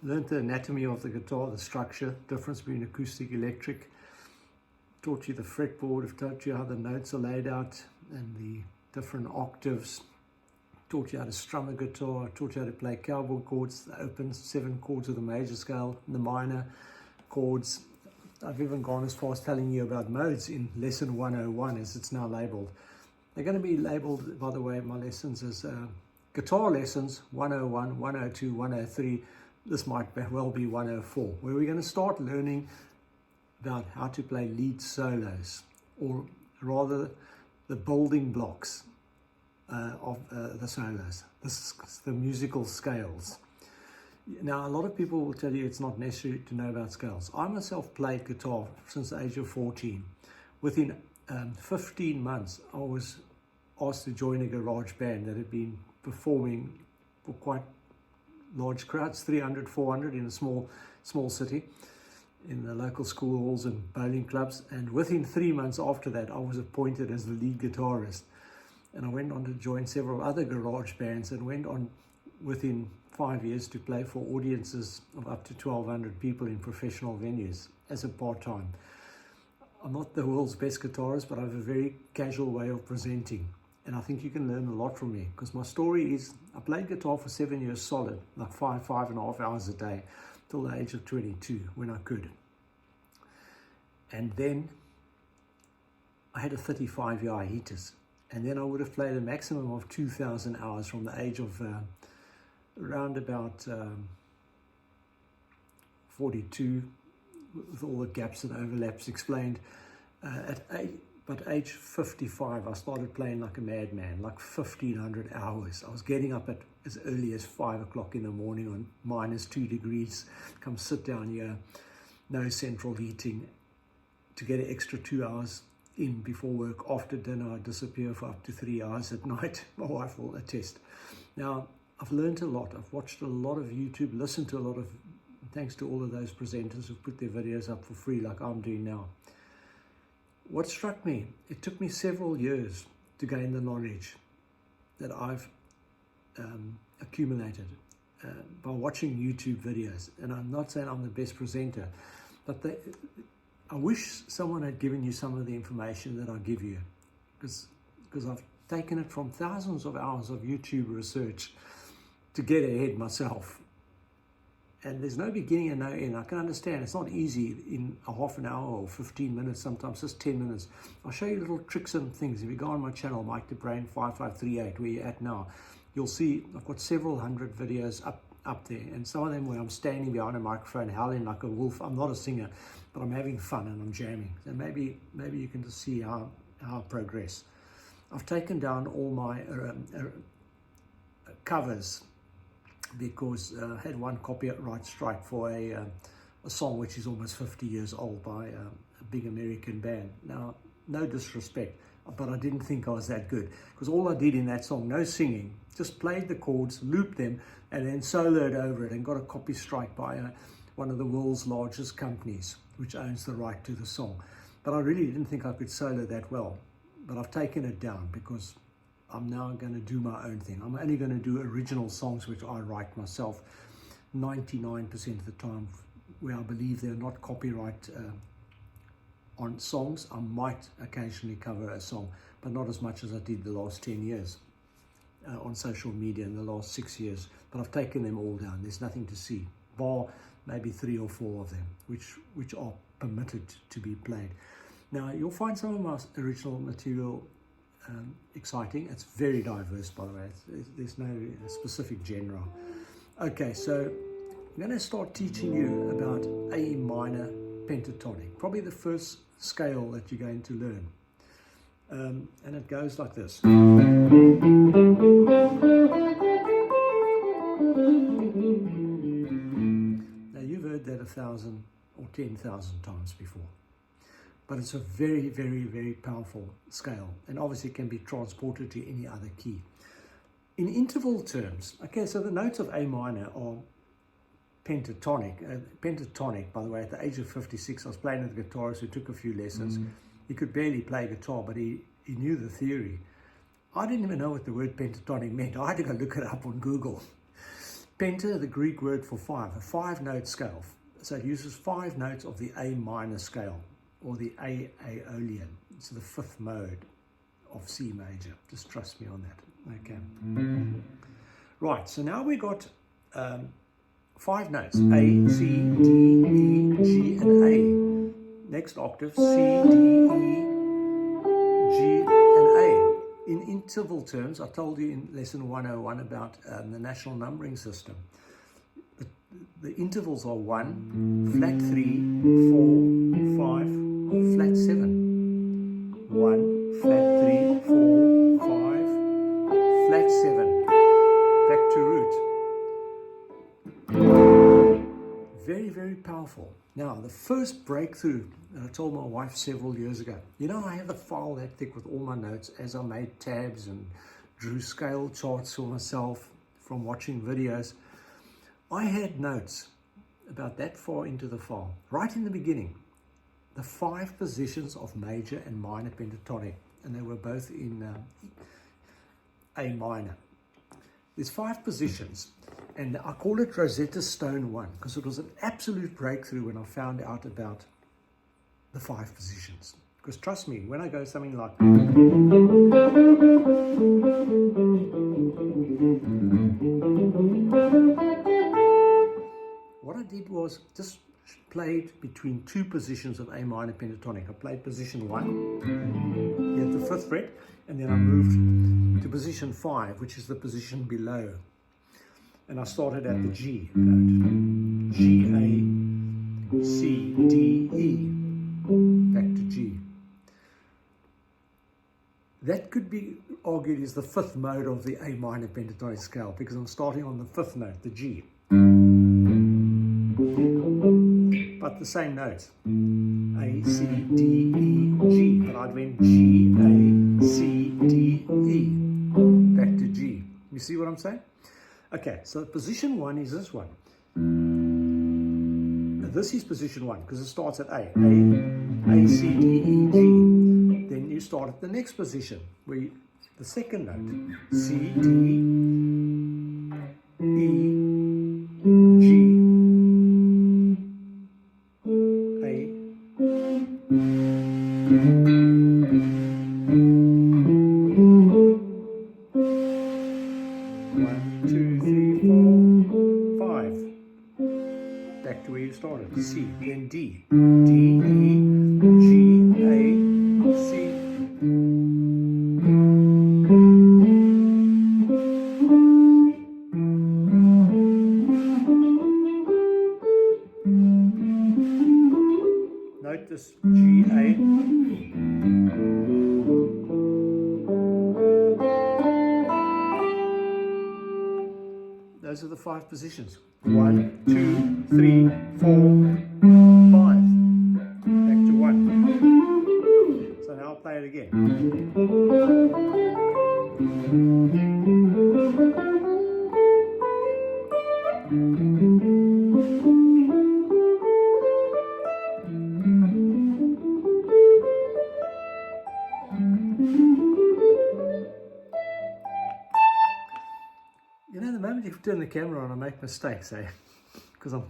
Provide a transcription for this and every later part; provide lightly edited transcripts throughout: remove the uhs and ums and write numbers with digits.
learned the anatomy of the guitar, the structure, difference between acoustic, electric, taught you the fretboard, I've taught you how the notes are laid out and the different octaves, taught you how to strum a guitar, taught you how to play cowboy chords, the open 7 chords of the major scale, the minor chords. I've even gone as far as telling you about modes in lesson 101 as it's now labeled. They're going to be labeled, by the way, my lessons as guitar lessons 101, 102, 103. This might well be 104, where we're going to start learning about how to play lead solos, or rather the building blocks of the solos, the musical scales. Now, a lot of people will tell you it's not necessary to know about scales. I myself played guitar since the age of 14. Within 15 months, I was asked to join a garage band that had been performing for quite large crowds, 300, 400 in a small city, in the local school halls and bowling clubs. And within 3 months after that, I was appointed as the lead guitarist. And I went on to join several other garage bands and went on within 5 years to play for audiences of up to 1,200 people in professional venues as a part-time. I'm not the world's best guitarist, but I have a very casual way of presenting. And I think you can learn a lot from me, because my story is I played guitar for 7 years solid, like 5.5 hours a day, till the age of 22 when I could. And then I had a 35-year hiatus. And then I would have played a maximum of 2,000 hours from the age of around about 42, with all the gaps and overlaps explained. But age 55, I started playing like a madman, like 1,500 hours. I was getting up at as early as 5 o'clock in the morning on -2 degrees, come sit down here, no central heating, to get an extra 2 hours in before work. After dinner, I disappear for up to 3 hours at night. My wife will attest. Now, I've learned a lot. I've watched a lot of YouTube, listened to a lot of, thanks to all of those presenters who put their videos up for free like I'm doing now. What struck me, it took me several years to gain the knowledge that I've accumulated by watching YouTube videos. And I'm not saying I'm the best presenter, but I wish someone had given you some of the information that I give you, because I've taken it from thousands of hours of YouTube research to get ahead myself. And there's no beginning and no end. I can understand it's not easy in a half an hour or 15 minutes, sometimes just 10 minutes. I'll show you little tricks and things. If you go on my channel, Mike the Brain 5538, where you're at now, you'll see I've got several hundred videos up there, and some of them where I'm standing behind a microphone howling like a wolf. I'm not a singer, but I'm having fun and I'm jamming. So maybe you can just see how I progress. I've taken down all my covers, because I had one copyright strike for a song which is almost 50 years old by a big American band. Now, no disrespect, but I didn't think I was that good, because all I did in that song, no singing, just played the chords, looped them, and then soloed over it, and got a copy strike by one of the world's largest companies, which owns the right to the song. But I really didn't think I could solo that well. But I've taken it down, because I'm now going to do my own thing. I'm only going to do original songs which I write myself 99% of the time, where I believe they're not copyright on songs. I might occasionally cover a song, but not as much as I did the last 10 years on social media in the last 6 years. But I've taken them all down. There's nothing to see, bar maybe 3 or 4 of them, which are permitted to be played. Now, you'll find some of my original material exciting. It's very diverse, by the way. There's no specific genre. Okay, so I'm going to start teaching you about A minor pentatonic, probably the first scale that you're going to learn. And it goes like this. Now, you've heard that 1,000 or 10,000 times before. But it's a very, very, very powerful scale, and obviously it can be transported to any other key. In interval terms, okay, so the notes of A minor are pentatonic. Pentatonic, by the way, at the age of 56, I was playing with a guitarist who took a few lessons. He could barely play guitar, but he knew the theory. I didn't even know what the word pentatonic meant. I had to go look it up on Google. Penta, the Greek word for five, a 5-note scale. So it uses 5 notes of the A minor scale, or the A Aeolian. It's the 5th mode of C major. Just trust me on that. Okay. Right, so now we got 5 notes, A, C, D, E, G, and A. Next octave, C, D, E, G, and A. In interval terms, I told you in lesson 101 about the national numbering system. The intervals are 1, flat 3, 4, 5, flat 7. 1, flat 3, 4, 5, flat 7. Back to root. Very, very powerful. Now, the first breakthrough that I told my wife several years ago, you know, I have a file that thick with all my notes as I made tabs and drew scale charts for myself from watching videos. I had notes about that far into the file, right in the beginning, the 5 positions of major and minor pentatonic, and they were both in A minor. There's 5 positions, and I call it Rosetta Stone 1 because it was an absolute breakthrough when I found out about the 5 positions. Because trust me, when I go something like what I did was just played between 2 positions of A minor pentatonic. I played position 1, hit the 5th fret, and then I moved to position 5, which is the position below. And I started at the G note. G, A, C, D, E. Back to G. That could be argued is the 5th mode of the A minor pentatonic scale because I'm starting on the 5th note, the G. But the same notes. A, C, D, E, G. But I'd went G, A, C, D, E. Back to G. You see what I'm saying? Okay, so position 1 is this one. Now this is position 1 because it starts at A, C, D, E, G. Then you start at the next position, where the second note, C, D, E, G, A. 1, 2, 3, 4, 5. Back to where you started. C, then D, D, E, G, A, C. Note this G, A. Those are the 5 positions. 1, 2, 3, 4, 5. Back to 1. So now I'll play it again. You know, the moment you turn the camera on, I make mistakes, eh? Because I'm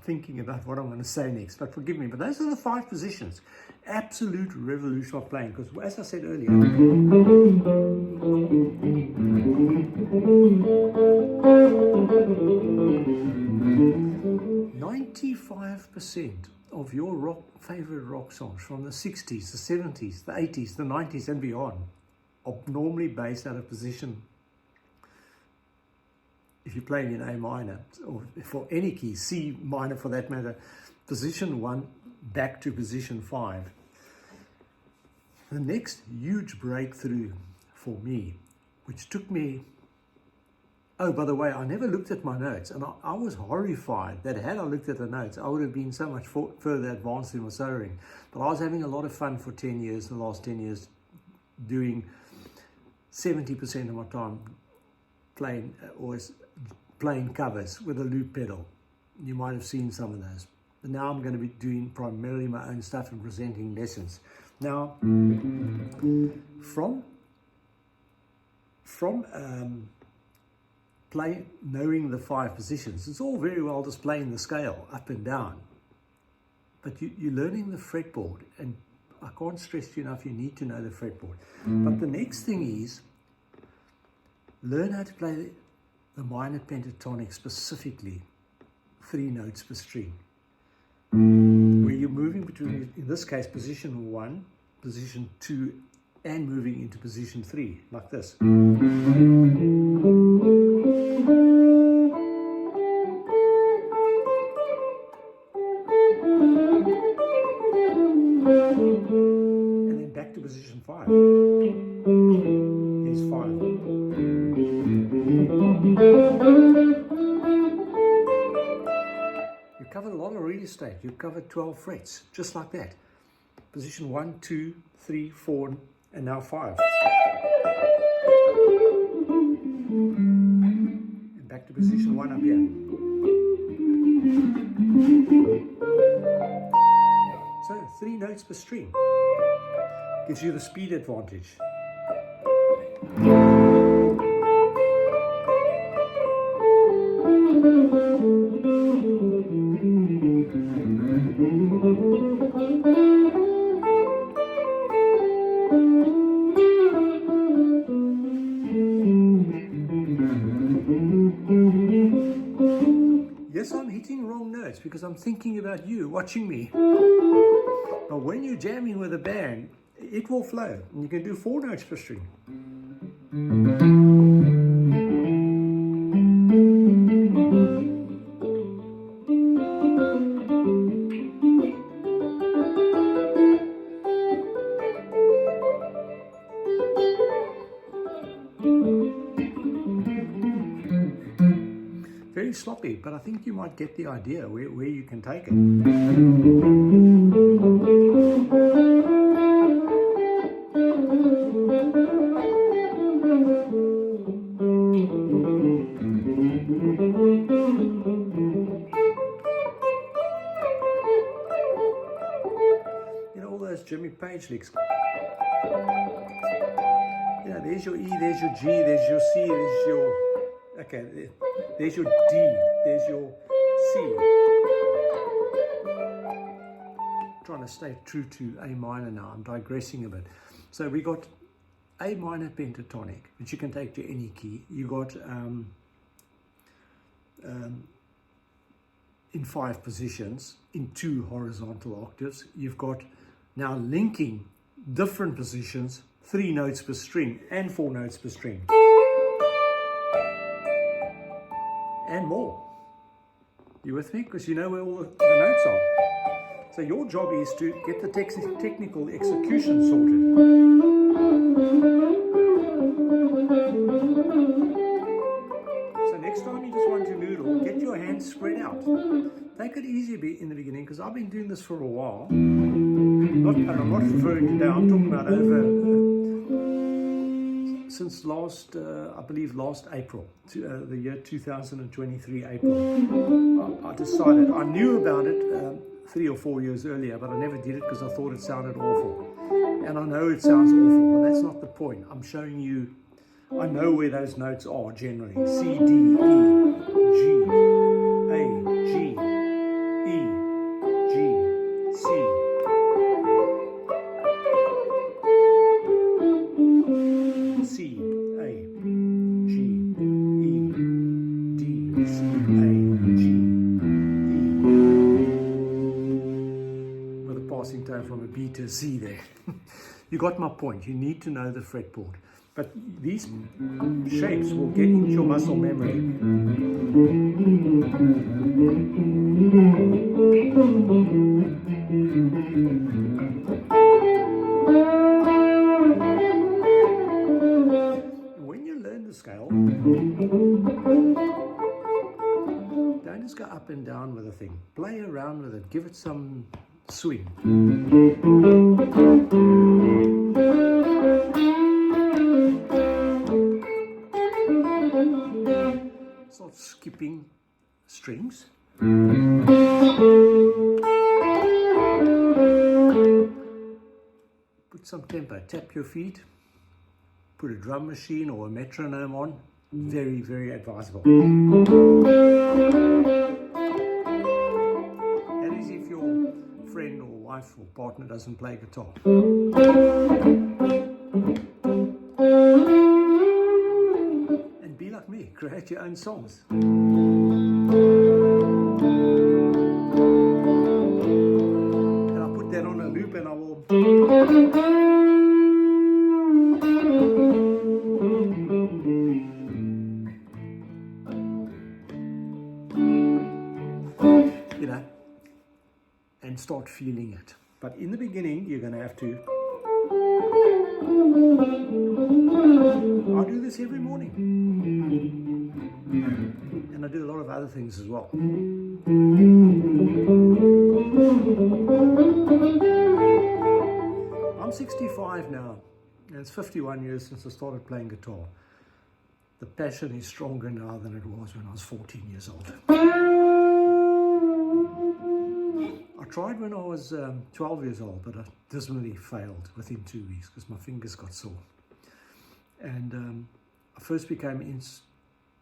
thinking about what I'm going to say next. But forgive me. But those are the 5 positions. Absolute revolution of playing. Because as I said earlier, 95% of your favorite rock songs from the 60s, the 70s, the 80s, the 90s and beyond are normally based out of position. If you're playing in A minor, or for any key, C minor for that matter, position 1 back to position 5. The next huge breakthrough for me, which took me, oh, by the way, I never looked at my notes, and I was horrified that had I looked at the notes, I would have been so much further advanced in my soldering. But I was having a lot of fun for 10 years, the last 10 years, doing 70% of my time playing covers with a loop pedal. You might have seen some of those. But now I'm going to be doing primarily my own stuff and presenting lessons. Now, from knowing the 5 positions. It's all very well displaying the scale up and down, but you're learning the fretboard, and I can't stress to you enough, you need to know the fretboard. But the next thing is, learn how to play the minor pentatonic, specifically 3 notes per string, where you're moving between, in this case, position 1, position 2, and moving into position 3, like this. And then back to position 5. There's 5. You covered a lot of real estate. You covered 12 frets, just like that. Position 1, 2, 3, 4, and now 5. And back to position 1 up here. So 3 notes per string gives you the speed advantage. Yes, I'm hitting wrong notes because I'm thinking about you watching me. But when you're jamming with a band, it will flow. And you can do 4 notes per string. Very sloppy, but I think you might get the idea where you can take it. You know, all those Jimmy Page licks. Yeah, there's your E, there's your G, there's your C, there's your... Okay, there's your D, there's your C. Trying to stay true to A minor now, I'm digressing a bit. So we got A minor pentatonic, which you can take to any key. You got in 5 positions, in 2 horizontal octaves. You've got now linking different positions, 3 notes per string and 4 notes per string. And more. You with me? Because you know where all the notes are. So your job is to get the technical execution sorted. So next time you just want to noodle, get your hands spread out. Take it easy in the beginning, because I've been doing this for a while. I'm not referring to now, I'm talking about since last, I believe last April, the year 2023 April. I decided, I knew about it 3 or 4 years earlier, but I never did it because I thought it sounded awful. And I know it sounds awful, but that's not the point. I'm showing you, I know where those notes are generally. C, D, E, G, A, G, E, G, C. C, A, G, E, D, C, A, G, E. With a passing tone from a B to a C there. You got my point. You need to know the fretboard. But these shapes will get into your muscle memory. When you learn the scale, don't just go up and down with the thing. Play around with it. Give it some swing. Start skipping strings. Put some tempo. Tap your feet. Put a drum machine or a metronome on. very, very advisable. That is if your friend or wife or partner doesn't play guitar. And be like me, create your own songs. And I'll put that on a loop and I will... you know, and start feeling it. But in the beginning, you're going to have to... I do this every morning. And I do a lot of other things as well. I'm 65 now, and it's 51 years since I started playing guitar. The passion is stronger now than it was when I was 14 years old. I tried when I was 12 years old, but I dismally failed within 2 weeks because my fingers got sore. And I first became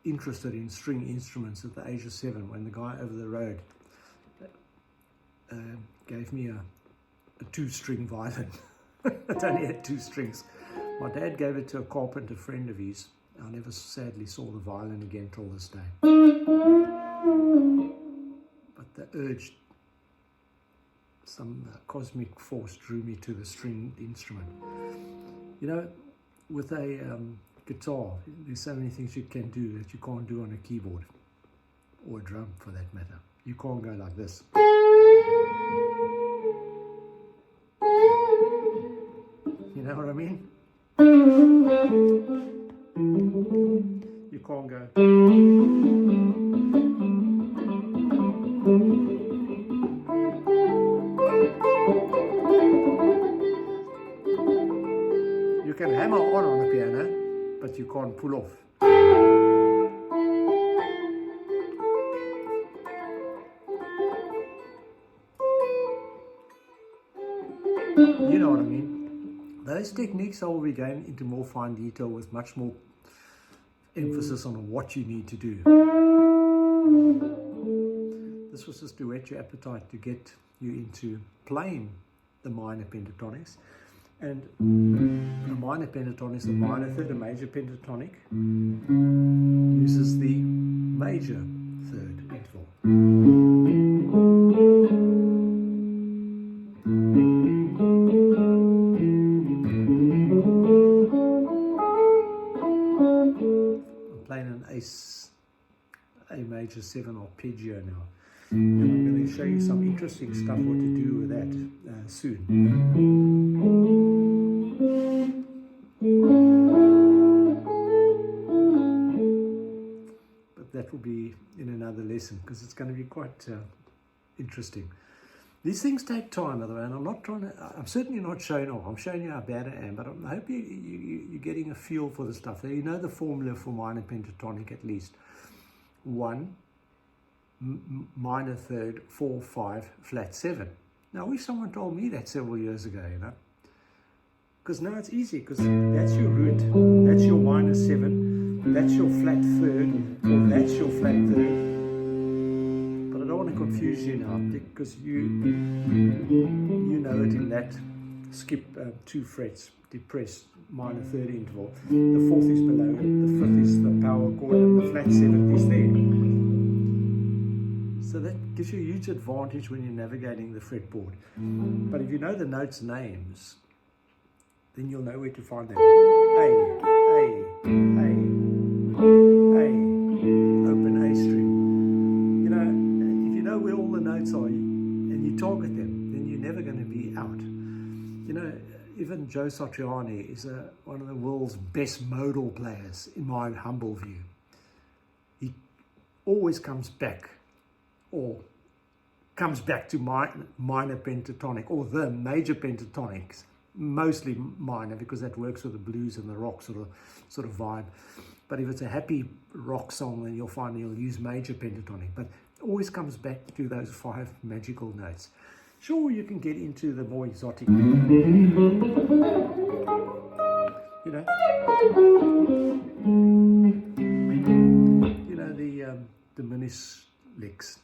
interested in string instruments at the age of 7 when the guy over the road gave me a 2-string violin. It only had 2 strings. My dad gave it to a carpenter friend of his. I never sadly saw the violin again till this day. But the urge, some cosmic force drew me to the string instrument. You know, with a guitar, there's so many things you can do that you can't do on a keyboard or a drum for that matter. You can't go like this. You know what I mean? You can't go. You can hammer on a piano, but you can't pull off. You know what I mean? Those techniques I will be going into more fine detail with much more emphasis on what you need to do. This was just to whet your appetite to get you into playing the minor pentatonics. And a minor pentatonic is a minor third, a major pentatonic uses the major third interval. I'm playing an A major 7 arpeggio now. And I'm going to show you some interesting stuff what to do with that soon. But that will be in another lesson because it's going to be quite interesting. These things take time, by the way, and I'm certainly not showing off. I'm showing you how bad I am, but I hope you're getting a feel for the stuff. You know the formula for minor pentatonic at least. 1, minor third, 4, 5, flat 7. Now, I wish someone told me that several years ago, you know. Because now it's easy, because that's your root, that's your minor 7, that's your flat third, or that's your flat third. But I don't want to confuse you now, because you know it in that skip 2 frets, depressed minor third interval. The 4th is below it, the 5th is the power chord, and the flat 7th is there. So that gives you a huge advantage when you're navigating the fretboard. But if you know the notes' names, then you'll know where to find them. A, open A string. You know, if you know where all the notes are and you target them, then you're never going to be out. You know, even Joe Satriani is one of the world's best modal players, in my humble view. He always comes back to minor pentatonic or the major pentatonics, mostly minor because that works with the blues and the rock sort of vibe. But if it's a happy rock song, then you'll find he'll use major pentatonic, but always comes back to those 5 magical notes. Sure, you can get into the more exotic, you know. diminished licks.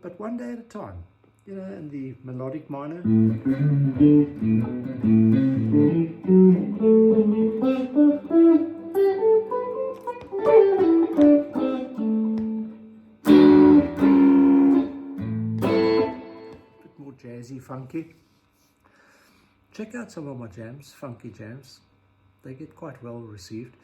But one day at a time, you know, in the melodic minor. Bit more jazzy, funky. Check out some of my jams, funky jams. They get quite well received.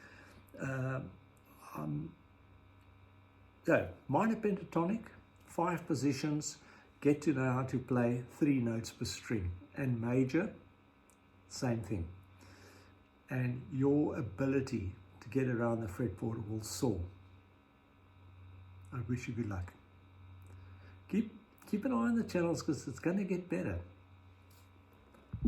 So, minor pentatonic, 5 positions, get to know how to play 3 notes per string. And major, same thing. And your ability to get around the fretboard will soar. I wish you good luck. Keep an eye on the channels because it's going to get better.